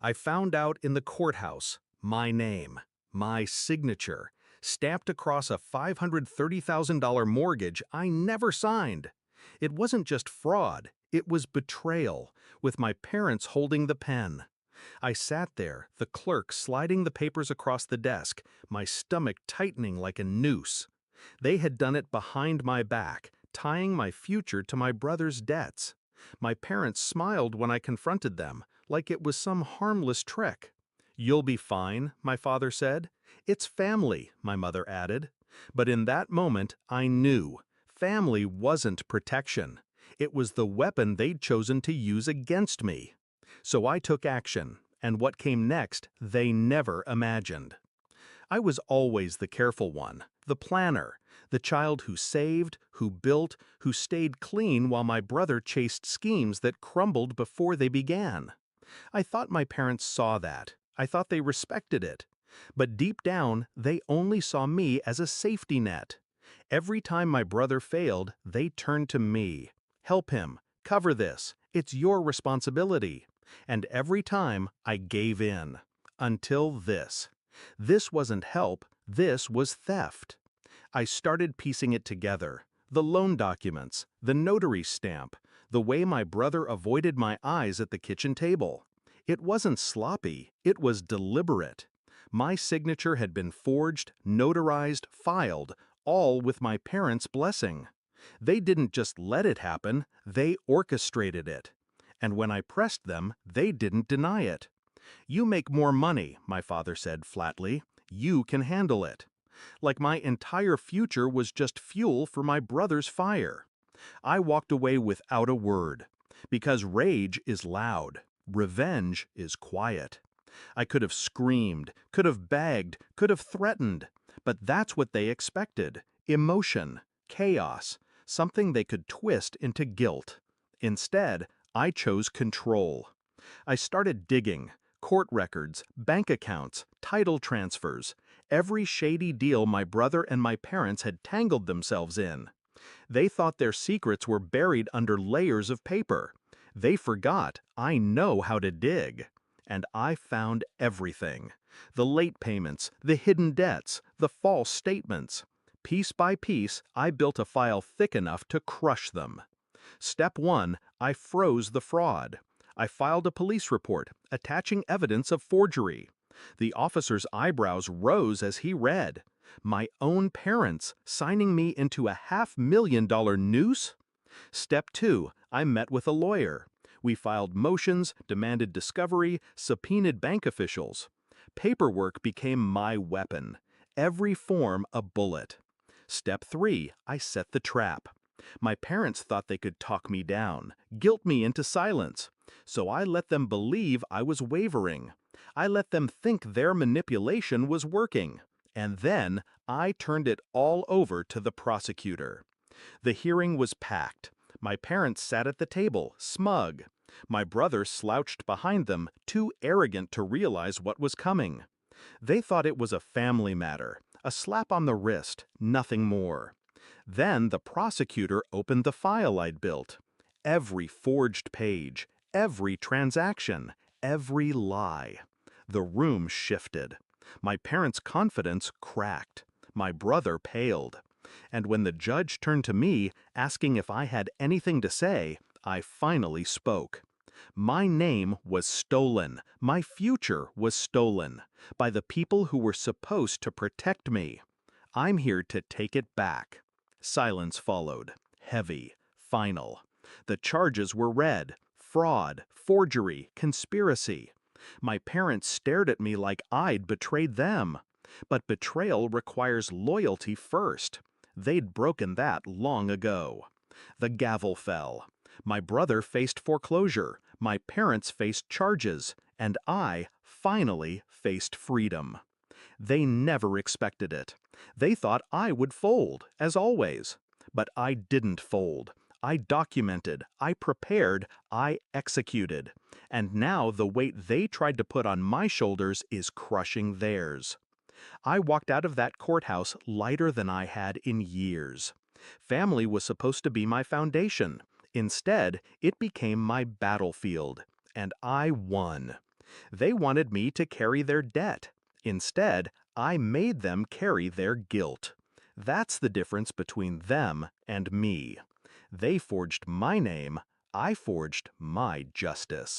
I found out in the courthouse my name, my signature, stamped across a $530,000 mortgage I never signed. It wasn't just fraud, it was betrayal, with my parents holding the pen. I sat there, the clerk sliding the papers across the desk, my stomach tightening like a noose. They had done it behind my back, tying my future to my brother's debts. My parents smiled when I confronted them, like it was some harmless trick. "You'll be fine," my father said. "It's family," my mother added. But in that moment, I knew. Family wasn't protection. It was the weapon they'd chosen to use against me. So I took action, and what came next, they never imagined. I was always the careful one, the planner, the child who saved, who built, who stayed clean while my brother chased schemes that crumbled before they began. I thought my parents saw that. I thought they respected it. But deep down, they only saw me as a safety net. Every time my brother failed, they turned to me. "Help him. Cover this. It's your responsibility." And every time, I gave in. Until this. This wasn't help, this was theft. I started piecing it together. The loan documents, the notary stamp, the way my brother avoided my eyes at the kitchen table. It wasn't sloppy, it was deliberate. My signature had been forged, notarized, filed, all with my parents' blessing. They didn't just let it happen, they orchestrated it. And when I pressed them, they didn't deny it. "You make more money," my father said flatly. "You can handle it." Like my entire future was just fuel for my brother's fire. I walked away without a word. Because rage is loud. Revenge is quiet. I could have screamed, could have begged, could have threatened. But that's what they expected. Emotion, chaos, something they could twist into guilt. Instead, I chose control. I started digging. Court records, bank accounts, title transfers, every shady deal my brother and my parents had tangled themselves in. They thought their secrets were buried under layers of paper. They forgot I know how to dig. And I found everything. The late payments, the hidden debts, the false statements. Piece by piece, I built a file thick enough to crush them. Step 1, I froze the fraud. I filed a police report, attaching evidence of forgery. The officer's eyebrows rose as he read. My own parents signing me into a $500,000 noose? Step 2, I met with a lawyer. We filed motions, demanded discovery, subpoenaed bank officials. Paperwork became my weapon. Every form a bullet. Step 3, I set the trap. My parents thought they could talk me down, guilt me into silence. So I let them believe I was wavering. I let them think their manipulation was working. And then I turned it all over to the prosecutor. The hearing was packed. My parents sat at the table, smug. My brother slouched behind them, too arrogant to realize what was coming. They thought it was a family matter, a slap on the wrist, nothing more. Then the prosecutor opened the file I'd built. Every forged page, every transaction, every lie. The room shifted. My parents' confidence cracked. My brother paled. And when the judge turned to me, asking if I had anything to say, I finally spoke. My name was stolen. My future was stolen. By the people who were supposed to protect me. I'm here to take it back. Silence followed. Heavy. Final. The charges were read. Fraud, forgery, conspiracy. My parents stared at me like I'd betrayed them. But betrayal requires loyalty first. They'd broken that long ago. The gavel fell. My brother faced foreclosure. My parents faced charges. And I, finally, faced freedom. They never expected it. They thought I would fold, as always. But I didn't fold. I documented, I prepared, I executed. And now the weight they tried to put on my shoulders is crushing theirs. I walked out of that courthouse lighter than I had in years. Family was supposed to be my foundation. Instead, it became my battlefield. And I won. They wanted me to carry their debt. Instead, I made them carry their guilt. That's the difference between them and me. They forged my name, I forged my justice.